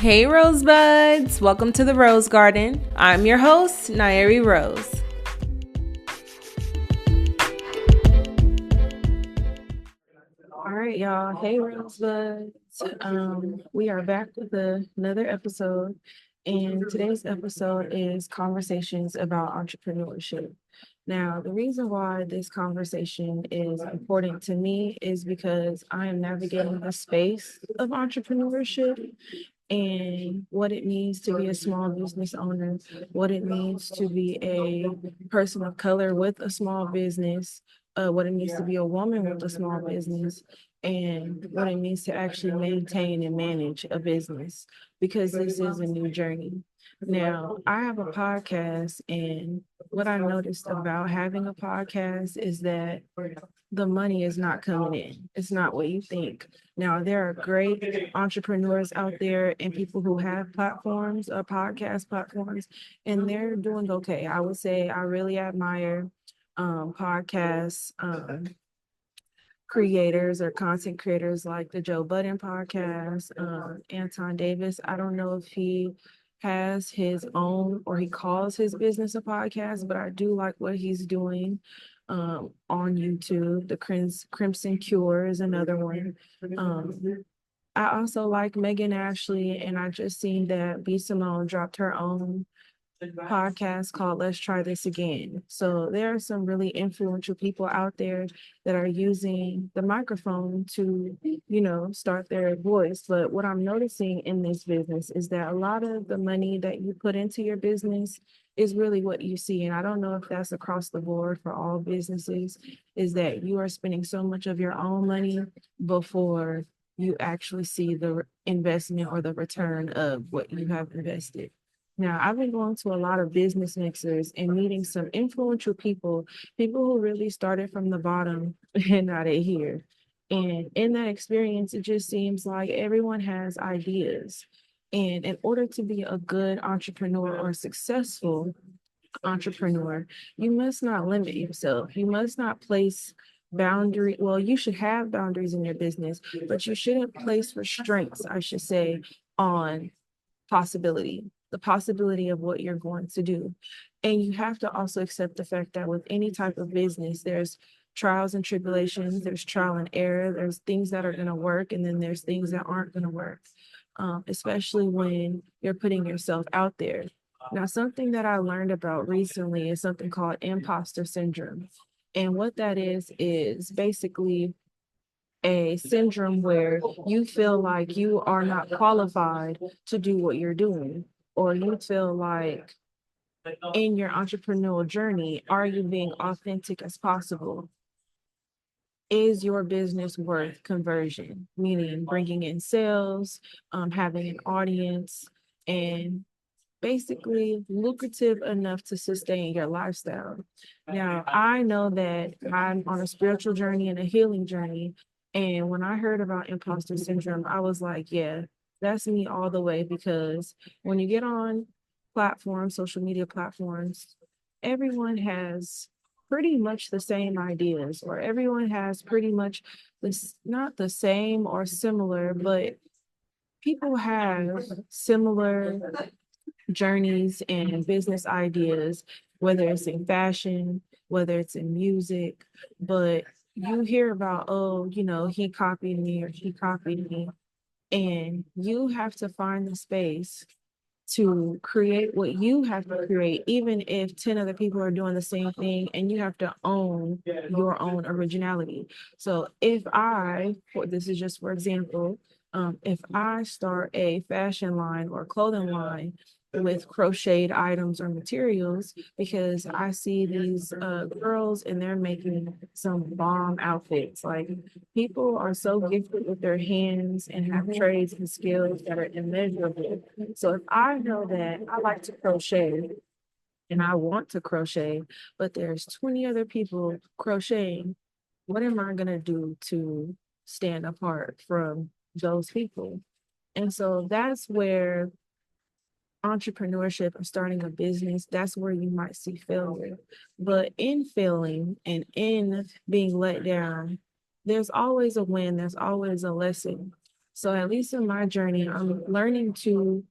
Hey Rosebuds, welcome to the Rose Garden. I'm your host, Nyeri Rose. All right, y'all. Hey Rosebuds. We are back with another episode, and today's episode is conversations about entrepreneurship. Now, the reason why this conversation is important to me is because I am navigating the space of entrepreneurship and what it means to be a small business owner, what it means to be a person of color with a small business, what it means to be a woman with a small business, and what it means to actually maintain and manage a business, because this is a new journey. Now, I have a podcast, and what I noticed about having a podcast is that the money is not coming in. It's not what you think. Now, there are great entrepreneurs out there and people who have platforms, podcast platforms, and they're doing okay. I would say I really admire podcasts, creators or content creators like the Joe Budden podcast, Anton Davis. I don't know if he has his own or he calls his business a podcast, but I do like what he's doing on YouTube. The Crimson Cure is another one. I also like Megan Ashley, and I just seen that B Simone dropped her own podcast called Let's Try This Again. So there are some really influential people out there that are using the microphone to, start their voice. But what I'm noticing in this business is that a lot of the money that you put into your business is really what you see. And I don't know if that's across the board for all businesses, is that you are spending so much of your own money before you actually see the investment or the return of what you have invested. Now, I've been going to a lot of business mixers and meeting some influential people who really started from the bottom and now they're here. And in that experience, it just seems like everyone has ideas. And in order to be a good entrepreneur or successful entrepreneur, you must not limit yourself. You must not place boundary. Well, you should have boundaries in your business, but you shouldn't place restraints, I should say, on the possibility of what you're going to do. And you have to also accept the fact that with any type of business, there's trials and tribulations, there's trial and error, there's things that are going to work, and then there's things that aren't going to work, especially when you're putting yourself out there. Now, something that I learned about recently is something called imposter syndrome. And what that is basically a syndrome where you feel like you are not qualified to do what you're doing, or you feel like in your entrepreneurial journey, are you being authentic as possible? Is your business worth conversion? Meaning bringing in sales, having an audience, and basically lucrative enough to sustain your lifestyle. Now, I know that I'm on a spiritual journey and a healing journey. And when I heard about imposter syndrome, I was like, yeah, that's me all the way. Because when you get on platforms, social media platforms, everyone has pretty much the same ideas, or everyone has pretty much this, not the same or similar, but people have similar journeys and business ideas, whether it's in fashion, whether it's in music, but you hear about, oh, he copied me or she copied me. And you have to find the space to create what you have to create, even if 10 other people are doing the same thing, and you have to own your own originality. So this is just for example, if I start a fashion line or clothing line with crocheted items or materials, because I see these girls and they're making some bomb outfits. Like, people are so gifted with their hands and have trades and skills that are immeasurable. So if I know that I like to crochet and I want to crochet, but there's 20 other people crocheting, what am I going to do to stand apart from those people? And so that's where entrepreneurship or starting a business, that's where you might see failure. But in failing and in being let down, there's always a win, there's always a lesson. So at least in my journey, I'm learning to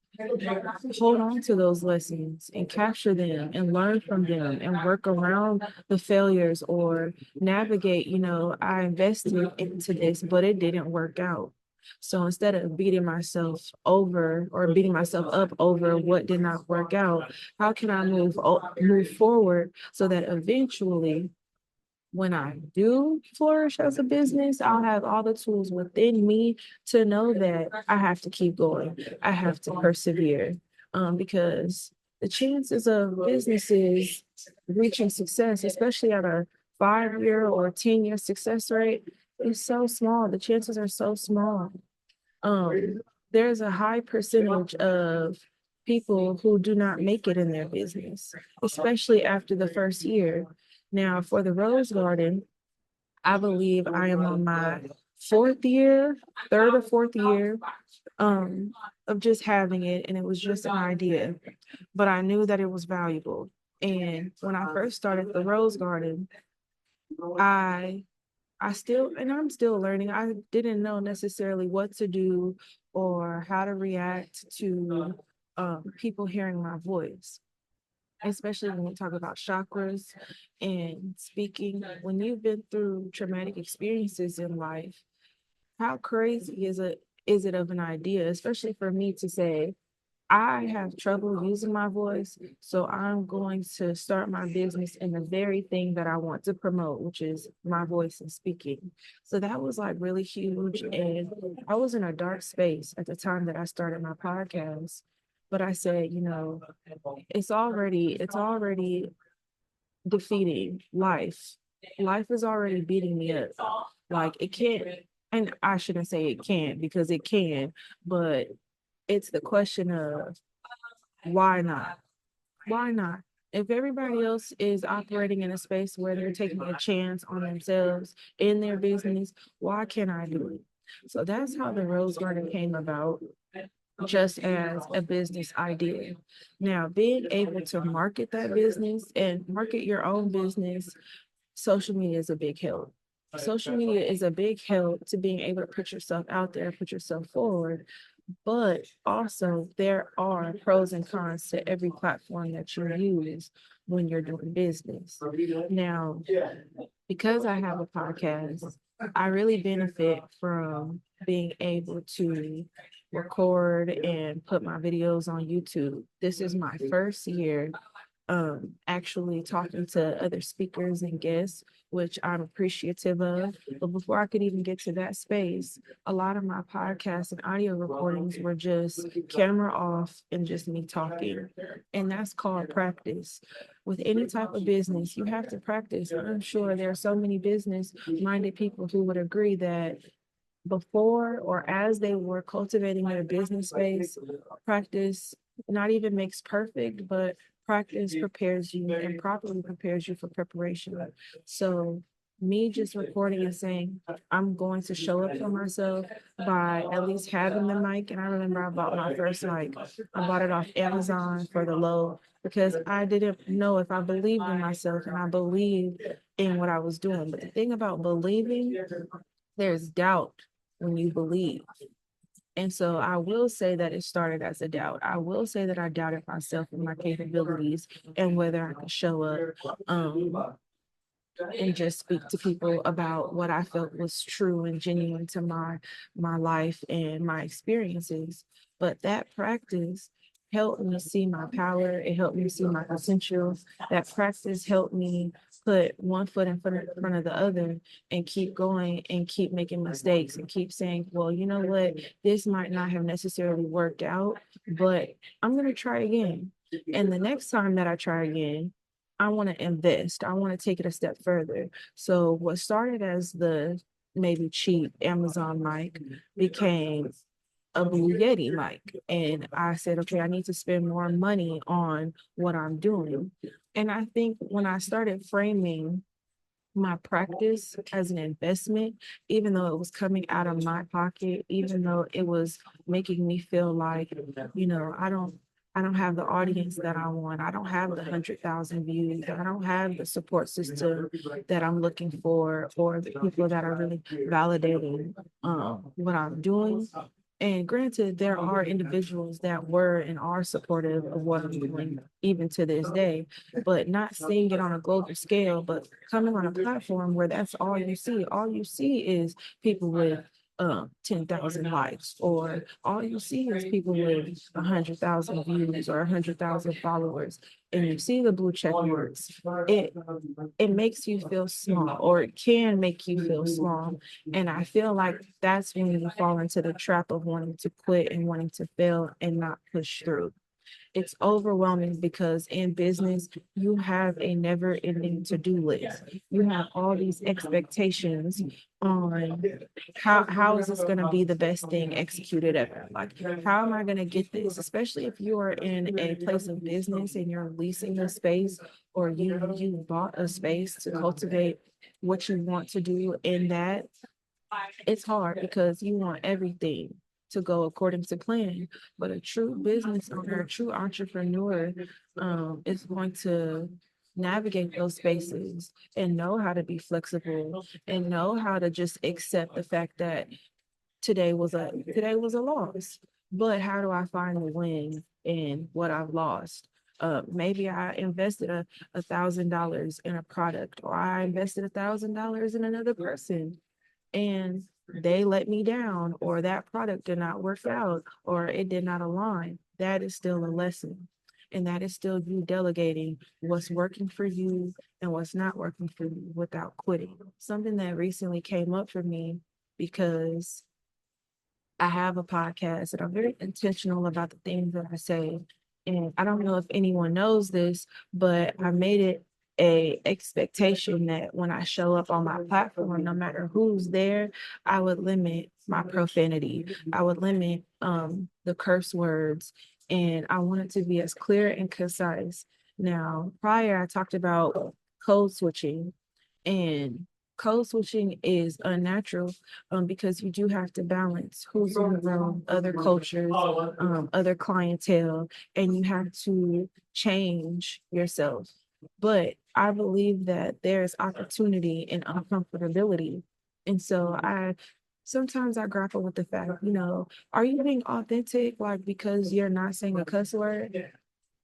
hold on to those lessons and capture them and learn from them and work around the failures or navigate, I invested into this, but it didn't work out. So instead of beating myself over or beating myself up over what did not work out, how can I move forward so that eventually when I do flourish as a business, I'll have all the tools within me to know that I have to keep going. I have to persevere. Because the chances of businesses reaching success, especially at a 5 year or 10 year success rate, is so small. The chances are so small. There's a high percentage of people who do not make it in their business, especially after the first year. Now, for the Rose Garden, I believe I am on my fourth year, third or fourth year, of just having it, and it was just an idea, but I knew that it was valuable. And when I first started the Rose Garden, I I'm still learning. I didn't know necessarily what to do or how to react to people hearing my voice, especially when we talk about chakras and speaking. When you've been through traumatic experiences in life, how crazy is it of an idea, especially for me to say, I have trouble using my voice, so I'm going to start my business in the very thing that I want to promote, which is my voice and speaking. So that was like really huge. And I was in a dark space at the time that I started my podcast. But I said, it's already defeating life. Life is already beating me up. Like it can't, and I shouldn't say it can't because it can, but it's the question of why not? Why not? If everybody else is operating in a space where they're taking a chance on themselves in their business, why can't I do it? So that's how the Rose Garden came about, just as a business idea. Now, being able to market that business and market your own business, social media is a big help. Social media is a big help to being able to put yourself out there, put yourself forward, but also there are pros and cons to every platform that you use when you're doing business. Now, because I have a podcast, I really benefit from being able to record and put my videos on YouTube. This is my first year actually talking to other speakers and guests, which I'm appreciative of. But before I could even get to that space, a lot of my podcasts and audio recordings were just camera off and just me talking. And that's called practice. With any type of business, you have to practice. I'm sure there are so many business minded people who would agree that before or as they were cultivating their business space, practice not even makes perfect, but practice prepares you and properly prepares you for preparation. So me just recording and saying, I'm going to show up for myself by at least having the mic. And I remember I bought my first mic. I bought it off Amazon for the low because I didn't know if I believed in myself and I believed in what I was doing. But the thing about believing, there's doubt when you believe. And so I will say that it started as a doubt. I will say that I doubted myself and my capabilities and whether I could show up and just speak to people about what I felt was true and genuine to my life and my experiences. But that practice helped me see my power. It helped me see my potential. That practice helped me put one foot in front of the other and keep going and keep making mistakes and keep saying, well, you know what, this might not have necessarily worked out, but I'm going to try again. And the next time that I try again, I want to invest. I want to take it a step further. So what started as the maybe cheap Amazon mic became a Blue Yeti mic. And I said, okay, I need to spend more money on what I'm doing. And I think when I started framing my practice as an investment, even though it was coming out of my pocket, even though it was making me feel like, I don't I don't have the audience that I want. I don't have the 100,000 views. I don't have the support system that I'm looking for, or the people that are really validating what I'm doing. And granted, there are individuals that were and are supportive of what I'm doing, even to this day, but not seeing it on a global scale, but coming on a platform where that's all you see. All you see is people with 10,000 likes, or all you see is people with 100,000 views or 100,000 followers, and you see the blue check marks. It it makes you feel small, or it can make you feel small. And I feel like that's when you fall into the trap of wanting to quit and wanting to fail and not push through. It's overwhelming because in business, you have a never ending to do list. You have all these expectations on how is this going to be the best thing executed ever? Like, how am I going to get this? Especially if you are in a place of business and you're leasing a space, or you bought a space to cultivate what you want to do in that. It's hard because you want everything to go according to plan. But a true business owner, a true entrepreneur, is going to navigate those spaces and know how to be flexible and know how to just accept the fact that today was a loss. But how do I find the win in what I've lost? Maybe I invested $1,000 in a product, or I invested $1,000 in another person, and they let me down, or that product did not work out, or it did not align. That is still a lesson. And that is still you delegating what's working for you and what's not working for you without quitting. Something that recently came up for me, because I have a podcast and I'm very intentional about the things that I say. And I don't know if anyone knows this, but I made it a expectation that when I show up on my platform, no matter who's there, I would limit my profanity. I would limit the curse words, and I want it to be as clear and concise. Now, prior I talked about code switching, and code switching is unnatural, because you do have to balance who's in the room, other cultures, other clientele, and you have to change yourself. But I believe that there's opportunity in uncomfortability. And so sometimes I grapple with the fact, are you being authentic, like, because you're not saying a cuss word?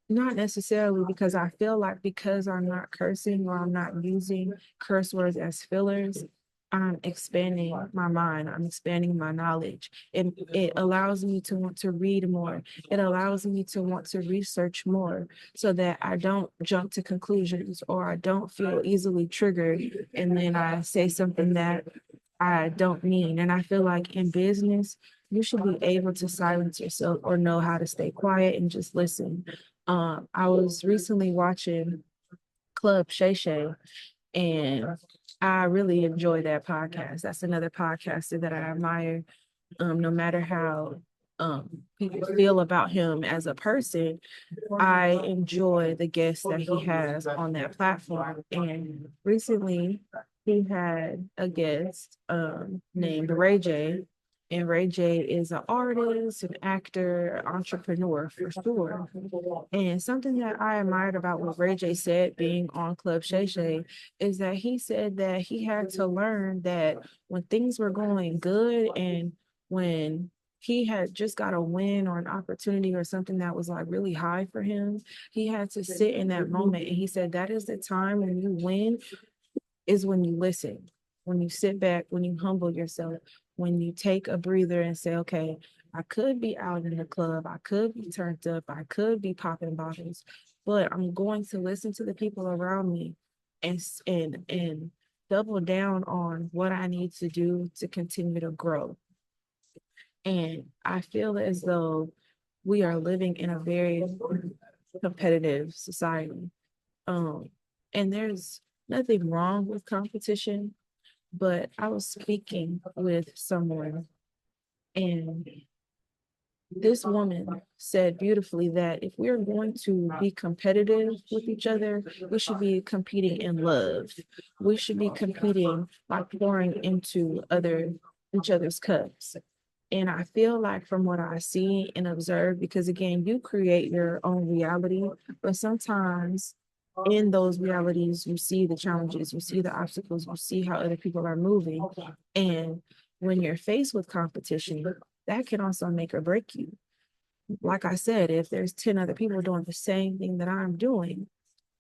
Not necessarily, because I feel like because I'm not cursing or I'm not using curse words as fillers, I'm expanding my mind, I'm expanding my knowledge. And it allows me to want to read more. It allows me to want to research more, so that I don't jump to conclusions, or I don't feel easily triggered and then I say something that I don't mean. And I feel like in business, you should be able to silence yourself or know how to stay quiet and just listen. I was recently watching Club Shay Shay, and I really enjoy that podcast. That's another podcaster that I admire. No matter how people feel about him as a person, I enjoy the guests that he has on that platform. And recently, he had a guest named Ray J. And Ray J is an artist, an actor, entrepreneur for sure. And something that I admired about what Ray J said being on Club Shay Shay is that he said that he had to learn that when things were going good, and when he had just got a win or an opportunity or something that was like really high for him, he had to sit in that moment. And he said that is the time when you win, is when you listen, when you sit back, when you humble yourself, when you take a breather and say, okay, I could be out in the club, I could be turned up, I could be popping bottles, but I'm going to listen to the people around me, and double down on what I need to do to continue to grow. And I feel as though we are living in a very competitive society. Um, and there's nothing wrong with competition, but I was speaking with someone, and this woman said beautifully that if we're going to be competitive with each other, we should be competing in love. We should be competing by pouring into each other's cups. And I feel like from what I see and observe, because again, you create your own reality, but sometimes in those realities, you see the challenges, you see the obstacles, you see how other people are moving. And when you're faced with competition, that can also make or break you. Like I said, if there's 10 other people doing the same thing that I'm doing,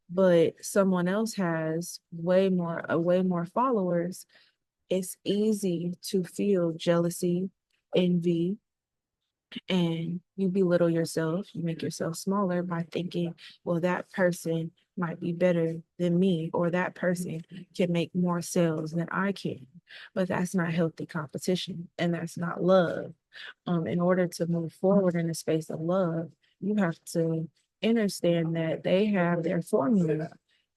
but someone else has way more followers, it's easy to feel jealousy, envy, and you belittle yourself. You make yourself smaller by thinking, well, that person might be better than me, or that person can make more sales than I can. But that's not healthy competition, and that's not love. In order to move forward in the space of love, you have to understand that they have their formula,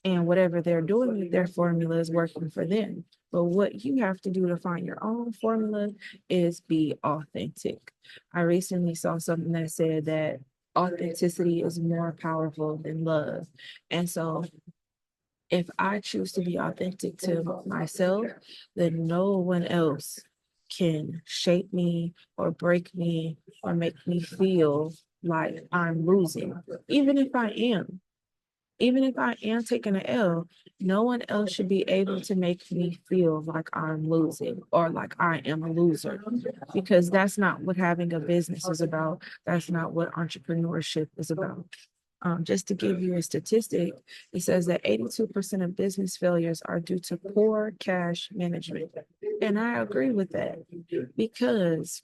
and whatever they're doing with their formula is working for them. But what you have to do to find your own formula is be authentic. I recently saw something that said that authenticity is more powerful than love. And so if I choose to be authentic to myself, then no one else can shape me or break me or make me feel like I'm losing, even if I am. Even if I am taking an L, no one else should be able to make me feel like I'm losing or like I am a loser, because that's not what having a business is about. That's not what entrepreneurship is about. Just to give you a statistic, it says that 82% of business failures are due to poor cash management. And I agree with that, because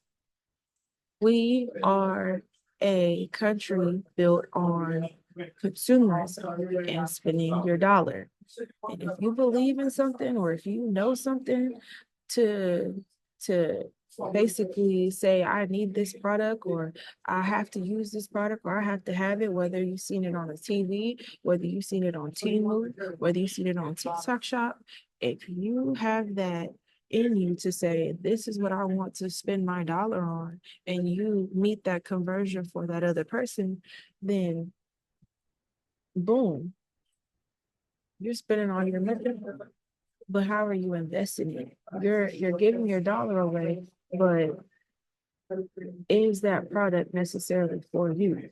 we are a country built on consumerism and spending your dollar. And if you believe in something, or if you know something, to to basically say I need this product, or I have to use this product, or I have to have it, whether you've seen it on the TV, whether you've seen it on Temu, whether you've seen it on TikTok Shop, if you have that in you to say this is what I want to spend my dollar on, and you meet that conversion for that other person, then boom, you're spending all your money. But how are you investing it? You're giving your dollar away, but is that product necessarily for you?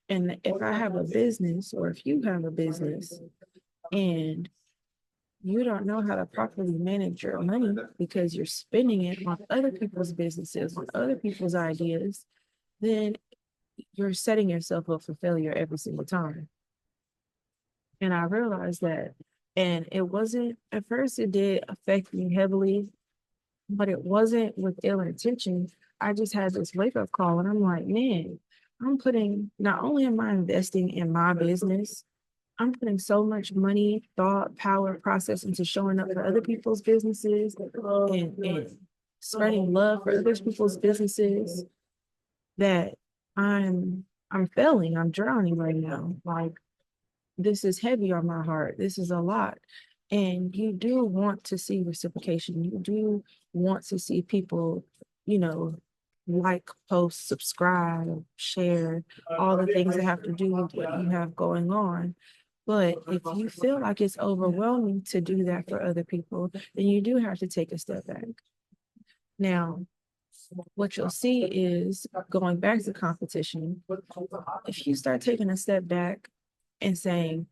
And if I have a business, or if you have a business, and you don't know how to properly manage your money because you're spending it on other people's businesses, on other people's ideas, then you're setting yourself up for failure every single time. And I realized that. And it wasn't, at first, it did affect me heavily, but it wasn't with ill intention. I just had this wake up call, and I'm like, man, not only am I investing in my business, I'm putting so much money, thought, power, process into showing up for other people's businesses, and spreading love for other people's businesses, that I'm failing. I'm drowning right now. Like, this is heavy on my heart. This is a lot. And you do want to see reciprocation. You do want to see people, you know, like, post, subscribe, share, all the things that have to do with what you have going on. But if you feel like it's overwhelming to do that for other people, then you do have to take a step back. Now, what you'll see is, going back to competition, if you start taking a step back and saying,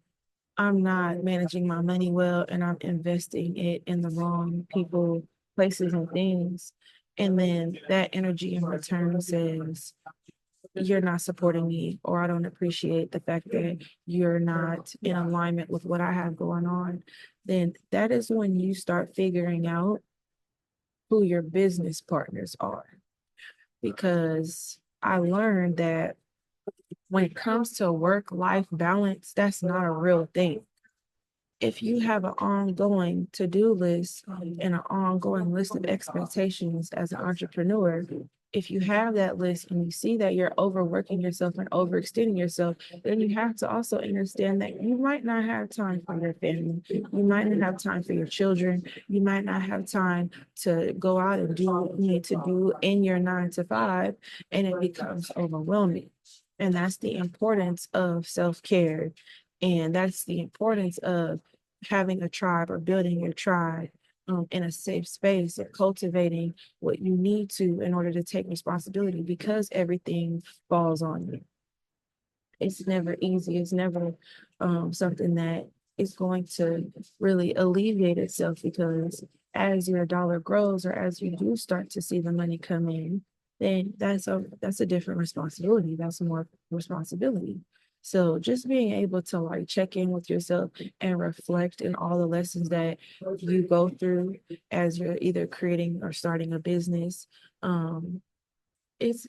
I'm not managing my money well, and I'm investing it in the wrong people, places, and things, and then that energy in return says, you're not supporting me, or I don't appreciate the fact that you're not in alignment with what I have going on, then that is when you start figuring out who your business partners are. Because I learned that when it comes to work-life balance, that's not a real thing. If you have an ongoing to-do list and an ongoing list of expectations as an entrepreneur, if you have that list and you see that you're overworking yourself and overextending yourself, then you have to also understand that you might not have time for your family. You might not have time for your children. You might not have time to go out and do what you need to do in your 9 to 5, and it becomes overwhelming. And that's the importance of self-care. And that's the importance of having a tribe, or building your tribe, in a safe space and cultivating what you need to in order to take responsibility because everything falls on you. It's never easy. It's never something that is going to really alleviate itself because as your dollar grows or as you do start to see the money come in, then that's a different responsibility. That's more responsibility. So just being able to like check in with yourself and reflect in all the lessons that you go through as you're either creating or starting a business, um, it's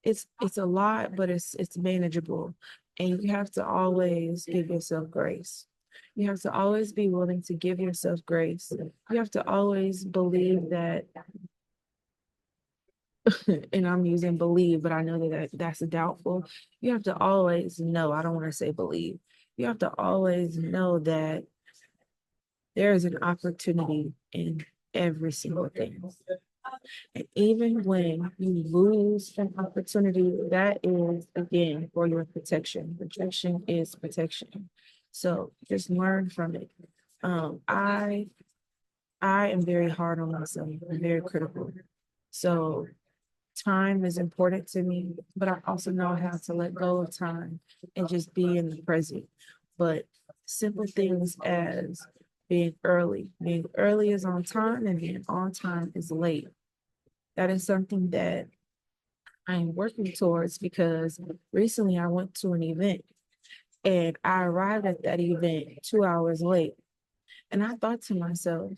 it's a lot, but it's manageable. And you have to always give yourself grace. You have to always be willing to give yourself grace. You have to always believe that, and I'm using believe, but I know that's doubtful. You have to always know, I don't want to say believe. You have to always know that there is an opportunity in every single thing. And even when you lose an opportunity, that is again for your protection. Protection is protection. So just learn from it. I am very hard on myself. I'm very critical. So time is important to me, but I also know how to let go of time and just be in the present. But simple things as being early is on time and being on time is late. That is something that I'm working towards because recently I went to an event and I arrived at that event 2 hours late. And I thought to myself,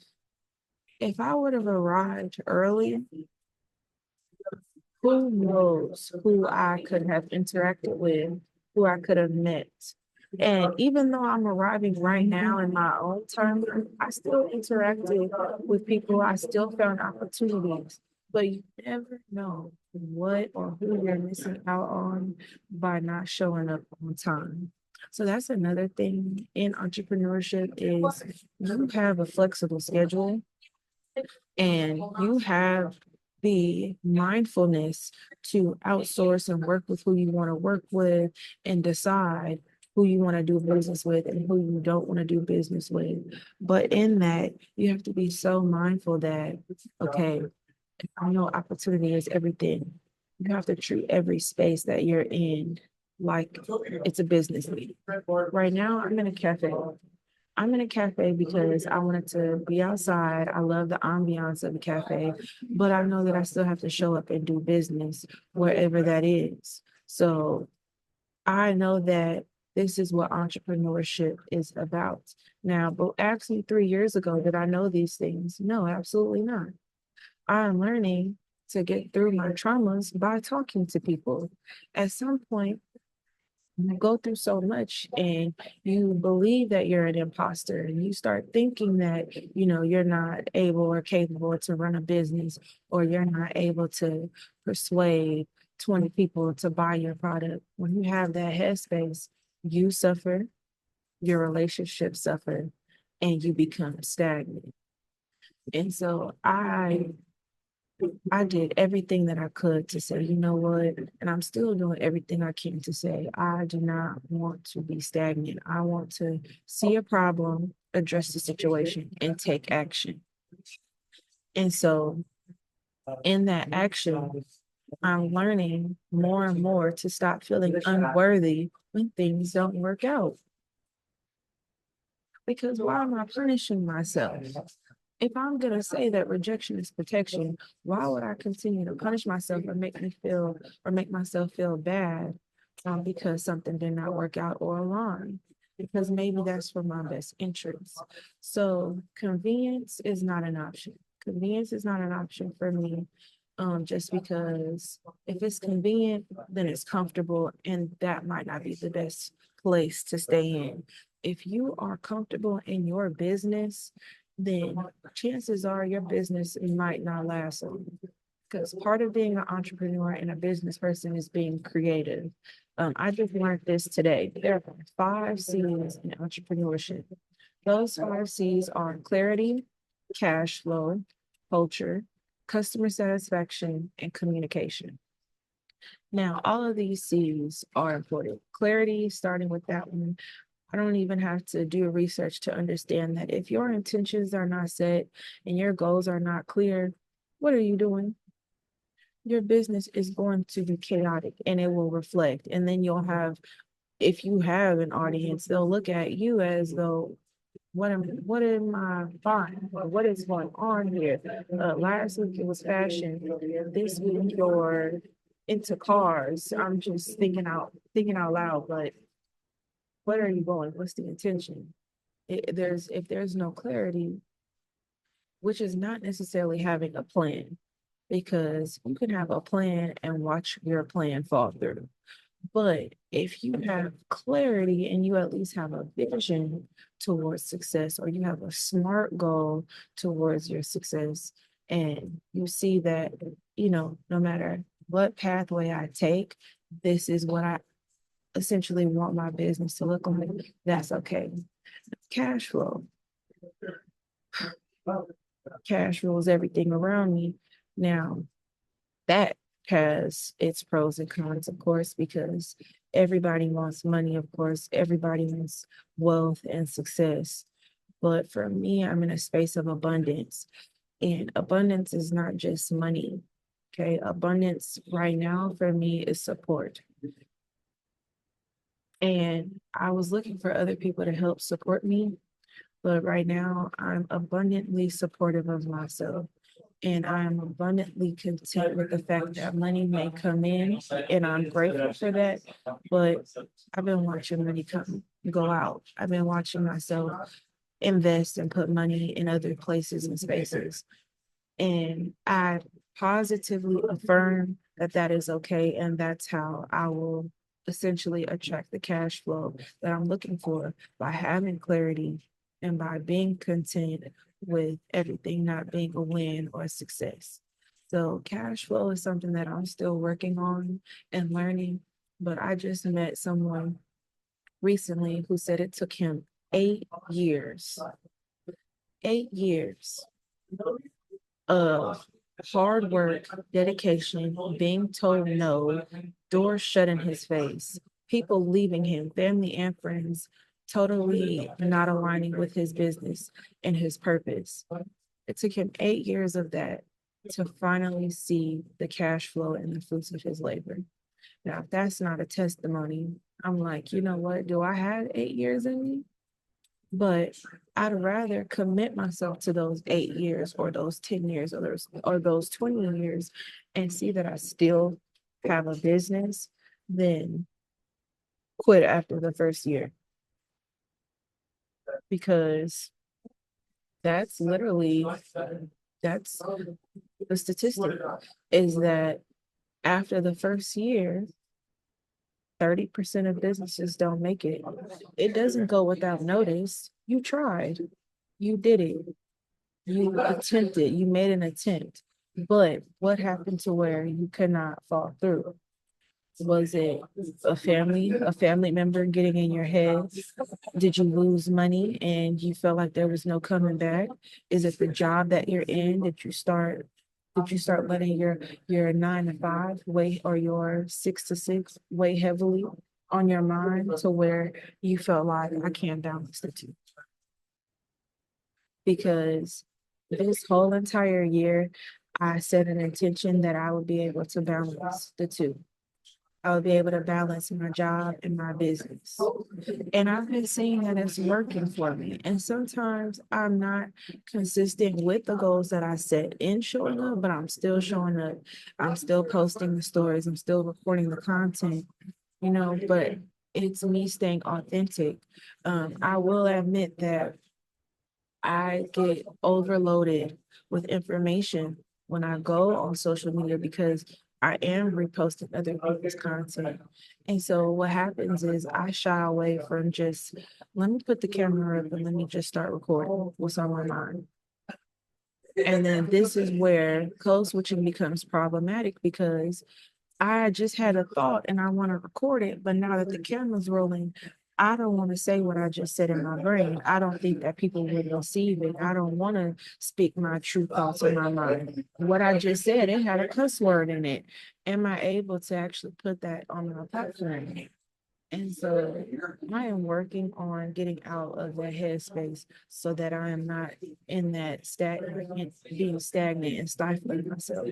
if I would have arrived early, who knows who I could have interacted with, who I could have met. And even though I'm arriving right now in my own time, I still interacted with people. I still found opportunities, but you never know what or who you're missing out on by not showing up on time. So that's another thing in entrepreneurship is you have a flexible schedule and you have the mindfulness to outsource and work with who you want to work with and decide who you want to do business with and who you don't want to do business with. But in that, you have to be so mindful that, okay, I know opportunity is everything. You have to treat every space that you're in like it's a business meeting. Right now, I'm in a cafe. I'm in a cafe because I wanted to be outside. I love the ambiance of the cafe, but I know that I still have to show up and do business wherever that is. So I know that this is what entrepreneurship is about. Now, but ask me 3 years ago, did I know these things? No, absolutely not. I'm learning to get through my traumas by talking to people. At some point, you go through so much and you believe that you're an imposter and you start thinking that you're not able or capable to run a business or you're not able to persuade 20 people to buy your product. When you have that headspace, you suffer, your relationship suffer, and you become stagnant. And so I did everything that I could to say, you know what, and I'm still doing everything I can to say, I do not want to be stagnant. I want to see a problem, address the situation, and take action. And so, in that action, I'm learning more and more to stop feeling unworthy when things don't work out. Because why am I punishing myself? If I'm going to say that rejection is protection, why would I continue to punish myself or make myself feel bad because something did not work out or align? Because maybe that's for my best interest. So convenience is not an option. Convenience is not an option for me. Just because if it's convenient, then it's comfortable, and that might not be the best place to stay in. If you are comfortable in your business, then chances are your business might not last long. Because part of being an entrepreneur and a business person is being creative. I just learned this today. There are 5 C's in entrepreneurship. Those 5 C's are clarity, cash flow, culture, customer satisfaction, and communication. Now, all of these C's are important. Clarity, starting with that one, I don't even have to do research to understand that if your intentions are not set and your goals are not clear, what are you doing? Your business is going to be chaotic and it will reflect. And then you'll have, if you have an audience, they'll look at you as though, what am I buying? Or what is going on here? Last week it was fashion. This week you're into cars. I'm just thinking out loud, but what are you going? What's the intention? If there's no clarity, which is not necessarily having a plan, because you can have a plan and watch your plan fall through. But if you have clarity and you at least have a vision towards success, or you have a smart goal towards your success, and you see that, no matter what pathway I take, this is what I essentially want my business to look like, that's okay. Cash flow. Cash rules everything around me. Now, that has its pros and cons, of course, because everybody wants money, of course, everybody wants wealth and success. But for me, I'm in a space of abundance, and abundance is not just money. Okay. Abundance right now for me is support. And I was looking for other people to help support me, but right now I'm abundantly supportive of myself. And I'm abundantly content with the fact that money may come in, and I'm grateful for that. But I've been watching money go out. I've been watching myself invest and put money in other places and spaces. And I positively affirm that that is okay. And that's how I will essentially attract the cash flow that I'm looking for, by having clarity and by being content with everything not being a win or a success. So, cash flow is something that I'm still working on and learning. But I just met someone recently who said it took him 8 years, 8 years of hard work, dedication, being told no, doors shut in his face, people leaving him, family and friends, totally not aligning with his business and his purpose. It took him 8 years of that to finally see the cash flow and the fruits of his labor. Now, if that's not a testimony, I'm like, you know what? Do I have 8 years in me? But I'd rather commit myself to those 8 years or those 10 years or those 20 years and see that I still have a business than quit after the first year. Because that's literally, that's the statistic, is that after the first year, 30% of businesses don't make it. It doesn't go without notice. You tried, you did it, you attempted, you made an attempt. But what happened to where you could not fall through? Was it a family member getting in your head? Did you lose money and you felt like there was no coming back? Is it the job that you're in? Did you start letting your 9 to 5 weigh, or your 6 to 6 weigh heavily on your mind to where you felt like I can't balance the two? Because this whole entire year, I set an intention that I would be able to balance the two. I would be able to balance my job and my business. And I've been seeing that it's working for me. And sometimes I'm not consistent with the goals that I set in showing up, but I'm still showing up. I'm still posting the stories. I'm still recording the content, but it's me staying authentic. I will admit that I get overloaded with information when I go on social media, because I am reposting other people's content. And so what happens is I shy away from just, let me put the camera up and let me just start recording what's on my mind. And then this is where code switching becomes problematic, because I just had a thought and I want to record it, but now that the camera's rolling, I don't want to say what I just said in my brain. I don't think that people would receive it. I don't want to speak my true thoughts in my mind. What I just said, it had a cuss word in it. Am I able to actually put that on my platform? And so I am working on getting out of that headspace so that I am not in that stagnant, being stagnant and stifling myself.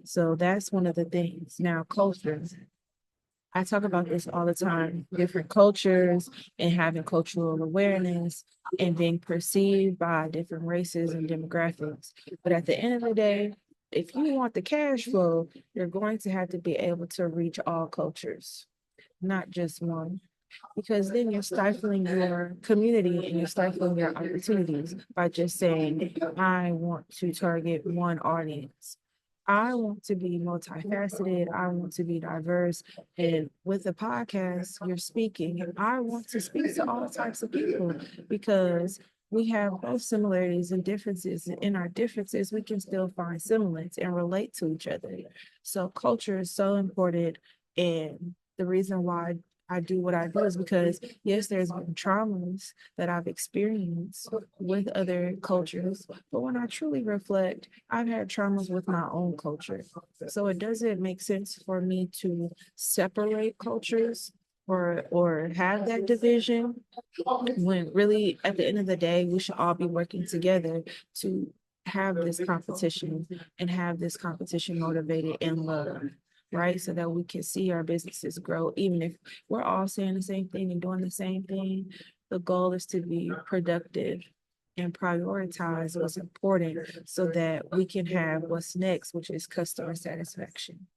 So that's one of the things. Now, culture. I talk about this all the time, different cultures and having cultural awareness and being perceived by different races and demographics. But at the end of the day, if you want the cash flow, you're going to have to be able to reach all cultures, not just one, because then you're stifling your community and you're stifling your opportunities by just saying, I want to target one audience. I want to be multifaceted. I want to be diverse. And with the podcast, you're speaking. And I want to speak to all types of people because we have both similarities and differences. In our differences, we can still find semblance and relate to each other. So culture is so important. And the reason why I do what I do is because, yes, there's been traumas that I've experienced with other cultures, but when I truly reflect, I've had traumas with my own culture. So it doesn't make sense for me to separate cultures or have that division when really at the end of the day, we should all be working together to have this competition and have this competition motivated and love, right? So that we can see our businesses grow, even if we're all saying the same thing and doing the same thing. The goal is to be productive and prioritize what's important so that we can have what's next, which is customer satisfaction.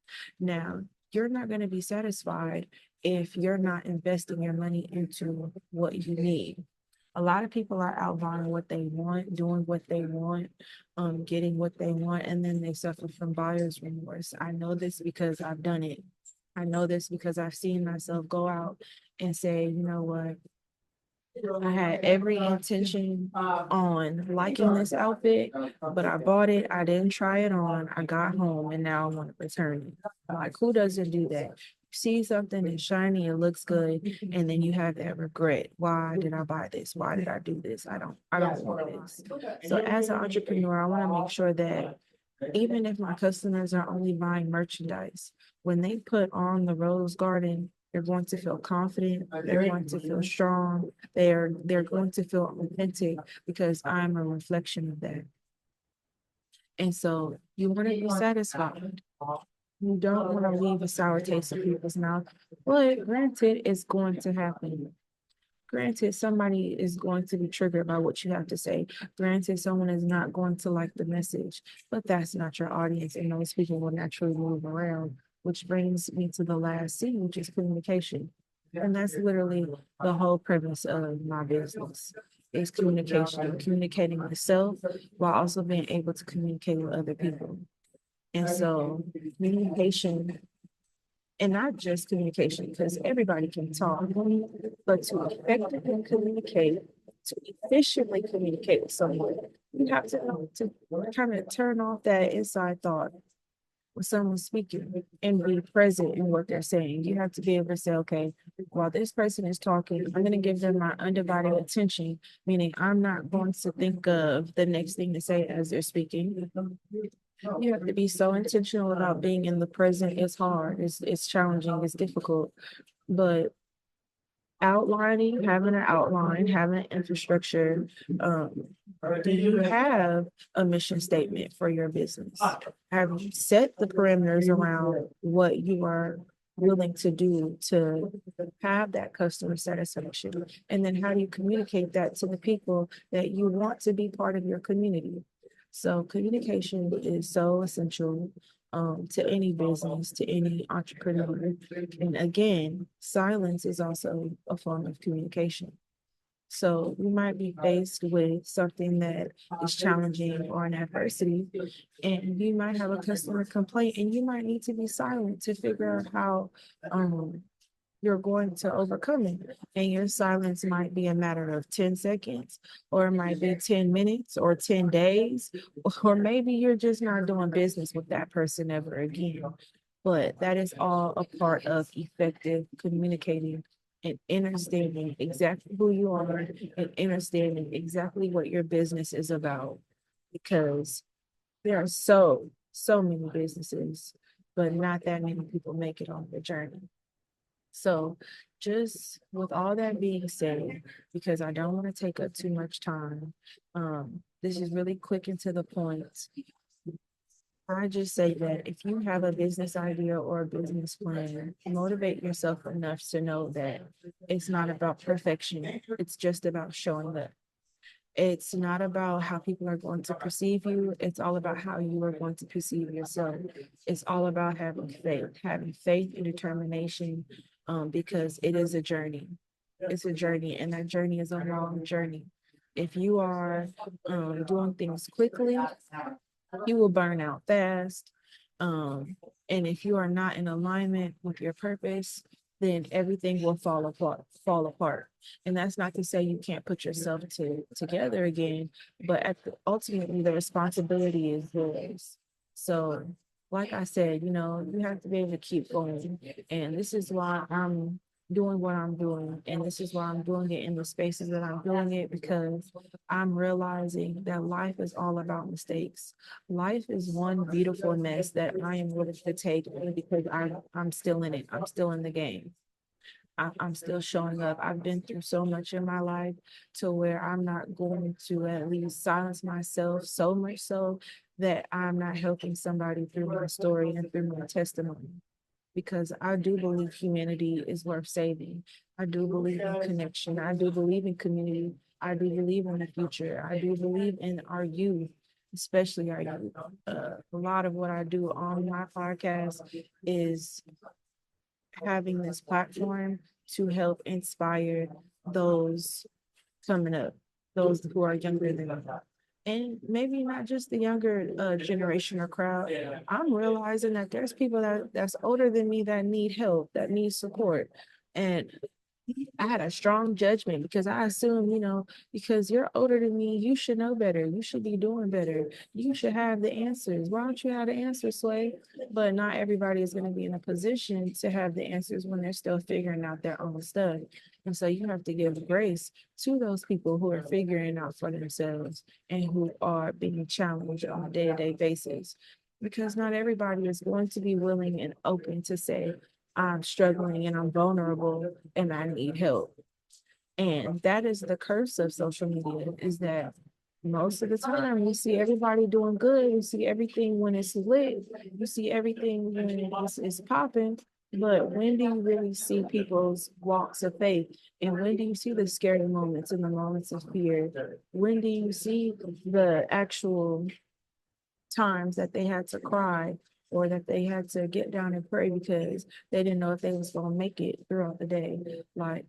Now, you're not going to be satisfied if you're not investing your money into what you need. A lot of people are out buying what they want, doing what they want, getting what they want, and then they suffer from buyer's remorse. I know this because I've done it. I know this because I've seen myself go out and say, you know what, I had every intention on liking this outfit, but I bought it. I didn't try it on. I got home and now I want to return it. Like, who doesn't do that? See something that's shiny, it looks good, and then you have that regret. Why did I buy this? Why did I do this? I don't want this. So as an entrepreneur, I want to make sure that even if my customers are only buying merchandise, when they put on the rose garden, they're going to feel confident, they're going to feel strong, they're going to feel authentic because I'm a reflection of that. And so you want to be satisfied. You don't want to leave a sour taste in people's mouth. But granted, it's going to happen. Granted, somebody is going to be triggered by what you have to say. Granted, someone is not going to like the message, but that's not your audience, and those people will naturally move around, which brings me to the last C, which is communication. And that's literally the whole premise of my business is communication, communicating with self while also being able to communicate with other people. And so communication, and not just communication, because everybody can talk, but to effectively communicate, to efficiently communicate with someone, you have to know to kind of turn off that inside thought when someone's speaking and be present in what they're saying. You have to be able to say, okay, while this person is talking, I'm going to give them my undivided attention, meaning I'm not going to think of the next thing to say as they're speaking. You have to be so intentional about being in the present. It's hard, it's challenging, it's difficult, but outlining, having an outline, having an infrastructure. Um, do you have a mission statement for your business? Have you set the parameters around what you are willing to do to have that customer satisfaction? And then how do you communicate that to the people that you want to be part of your community? So communication is so essential to any business, to any entrepreneur. And again, silence is also a form of communication. So you might be faced with something that is challenging or an adversity, and you might have a customer complaint, and you might need to be silent to figure out how you're going to overcome it. And your silence might be a matter of 10 seconds, or it might be 10 minutes, or 10 days, or maybe you're just not doing business with that person ever again. But that is all a part of effective communicating and understanding exactly who you are and understanding exactly what your business is about. Because there are so many businesses, but not that many people make it on the journey. So just with all that being said, because I don't want to take up too much time, this is really quick and to the point. I just say that if you have a business idea or a business plan, motivate yourself enough to know that it's not about perfection. It's just about showing up. It's not about how people are going to perceive you. It's all about how you are going to perceive yourself. It's all about having faith and determination, because it is a journey. It's a journey, and that journey is a long journey. If you are doing things quickly, you will burn out fast. Um, and if you are not in alignment with your purpose, then everything will fall apart. And that's not to say you can't put yourself together again, but ultimately the responsibility is yours. So, like I said, you have to be able to keep going. And this is why I'm doing what I'm doing. And this is why I'm doing it in the spaces that I'm doing it, because I'm realizing that life is all about mistakes. Life is one beautiful mess that I am willing to take because I'm still in it. I'm still in the game. I'm still showing up. I've been through so much in my life to where I'm not going to at least silence myself so much so that I'm not helping somebody through my story and through my testimony. Because I do believe humanity is worth saving. I do believe in connection. I do believe in community. I do believe in the future. I do believe in our youth, especially our youth. A lot of what I do on my podcast is having this platform to help inspire those coming up, those who are younger than me. And maybe not just the younger generation or crowd. I'm realizing that there's people that's older than me that need help, that need support. And I had a strong judgment because I assume, because you're older than me, you should know better. You should be doing better. You should have the answers. Why don't you have the answers, Sway? But not everybody is going to be in a position to have the answers when they're still figuring out their own stuff. And so you have to give grace to those people who are figuring out for themselves and who are being challenged on a day-to-day basis. Because not everybody is going to be willing and open to say, I'm struggling and I'm vulnerable and I need help. And that is the curse of social media, is that most of the time we see everybody doing good. We see everything when it's lit. You see everything when it's popping. But when do you really see people's walks of faith? And when do you see the scary moments and the moments of fear? When do you see the actual times that they had to cry or that they had to get down and pray because they didn't know if they was going to make it throughout the day? Like,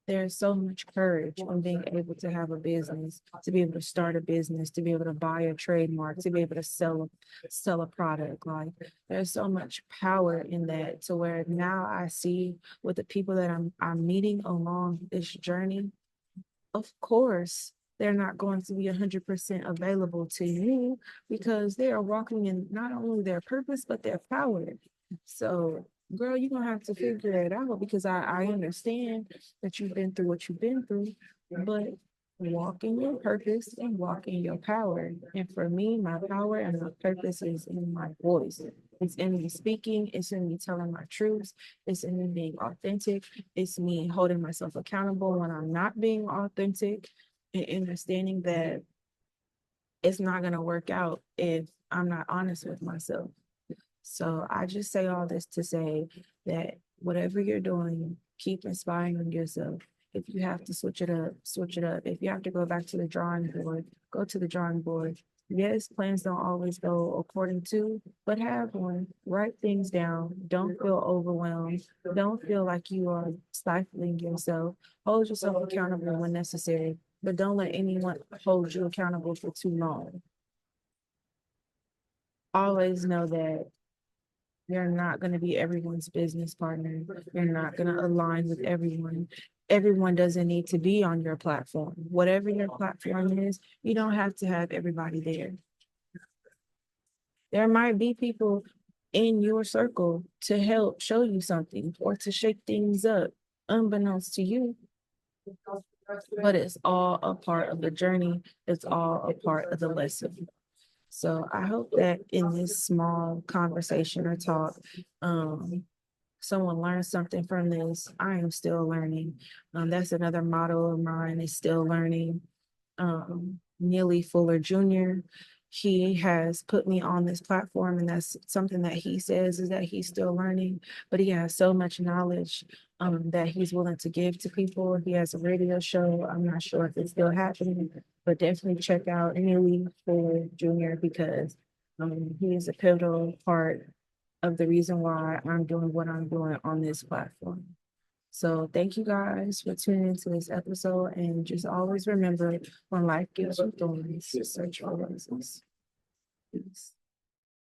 there's so much courage in being able to have a business, to be able to start a business, to be able to buy a trademark, to be able to sell a product. Like, there's so much power in that, to where now I see with the people that I'm meeting along this journey, of course, they're not going to be 100% available to you because they are walking in not only their purpose, but their power. So, girl, you're going to have to figure it out, because I understand that you've been through what you've been through, but walk in your purpose and walk in your power. And for me, my power and my purpose is in my voice. It's in me speaking. It's in me telling my truths. It's in me being authentic. It's me holding myself accountable when I'm not being authentic, and understanding that it's not going to work out if I'm not honest with myself. So I just say all this to say that whatever you're doing, keep inspiring yourself. If you have to switch it up, switch it up. If you have to go back to the drawing board, go to the drawing board. Yes, plans don't always go according to, but have one. Write things down. Don't feel overwhelmed. Don't feel like you are stifling yourself. Hold yourself accountable when necessary, but don't let anyone hold you accountable for too long. Always know that you're not going to be everyone's business partner. You're not going to align with everyone. Everyone doesn't need to be on your platform. Whatever your platform is, you don't have to have everybody there. There might be people in your circle to help show you something or to shake things up, unbeknownst to you. But it's all a part of the journey. It's all a part of the lesson. So I hope that in this small conversation or talk, um, someone learns something from this, I am still learning. That's another motto of mine, is still learning. Neely Fuller Jr., he has put me on this platform, and that's something that he says, is that he's still learning, but he has so much knowledge that he's willing to give to people. He has a radio show. I'm not sure if it's still happening, but definitely check out Neely Fuller Jr. because he is a pivotal part of the reason why I'm doing what I'm doing on this platform. So thank you guys for tuning into this episode, and just always remember, when life gives you thorns, search for roses. Peace.